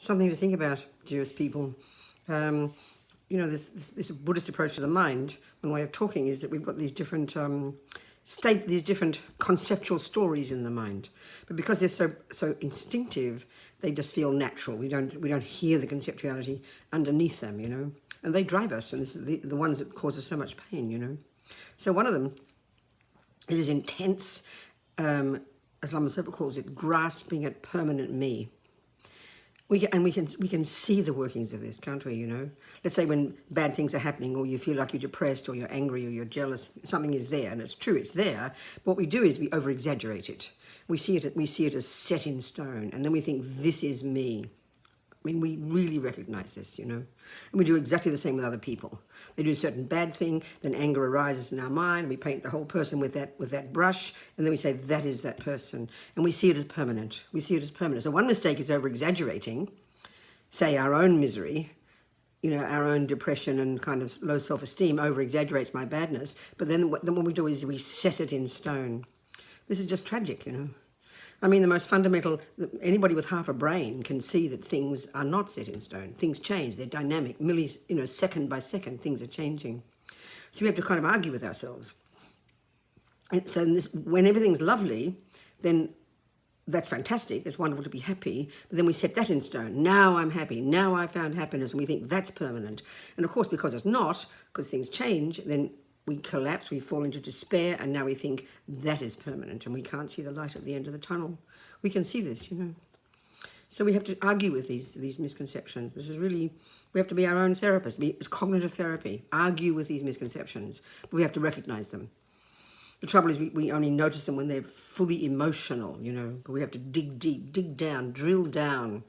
Something to think about, dearest people. You know, this Buddhist approach to the mind, one way of talking is that we've got these different states, these different conceptual stories in the mind. But because they're so instinctive, they just feel natural. We don't hear the conceptuality underneath them, you know. And they drive us, and this is the ones that cause us so much pain, you know. So one of them is this intense, as Lama Zopa calls it, grasping at permanent me. We can see the workings of this, can't we, you know? Let's say when bad things are happening, or you feel like you're depressed, or you're angry, or you're jealous, something is there, and it's true, it's there. What we do is we over-exaggerate it. We see it as set in stone, and then we think, this is me. I mean, we really recognize this, you know? And we do exactly the same with other people. They do a certain bad thing, then anger arises in our mind, we paint the whole person with that brush, and then we say, that is that person. And we see it as permanent. We see it as permanent. So one mistake is over-exaggerating, say our own misery, you know, our own depression and kind of low self-esteem over-exaggerates my badness, but then what we do is we set it in stone. This is just tragic, you know? I mean, the most fundamental, anybody with half a brain can see that things are not set in stone. Things change, they're dynamic, second by second, things are changing. So we have to kind of argue with ourselves. And so when everything's lovely, then that's fantastic, it's wonderful to be happy, but then we set that in stone. Now I'm happy, now I found happiness, and we think that's permanent. And of course, because it's not, because things change, then we collapse, we fall into despair, and now we think that is permanent, and we can't see the light at the end of the tunnel. We can see this, you know. So we have to argue with these misconceptions. This is really, we have to be our own therapist. It's cognitive therapy. Argue with these misconceptions, but we have to recognize them. The trouble is we only notice them when they're fully emotional, you know, but we have to dig deep, dig down, drill down,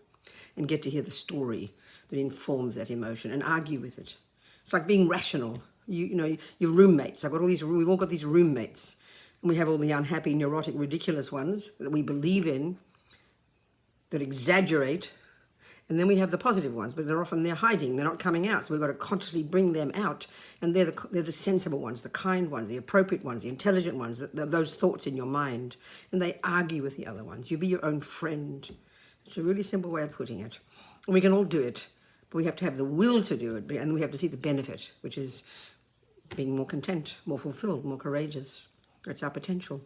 and get to hear the story that informs that emotion and argue with it. It's like being rational. You know, your roommates. We've all got these roommates, and we have all the unhappy, neurotic, ridiculous ones that we believe in, that exaggerate, and then we have the positive ones, but they're hiding, they're not coming out. So we've got to consciously bring them out, and they're the sensible ones, the kind ones, the appropriate ones, the intelligent ones, those thoughts in your mind, and they argue with the other ones. You be your own friend. It's a really simple way of putting it, and we can all do it, but we have to have the will to do it, and we have to see the benefit, which is being more content, more fulfilled, more courageous. That's our potential.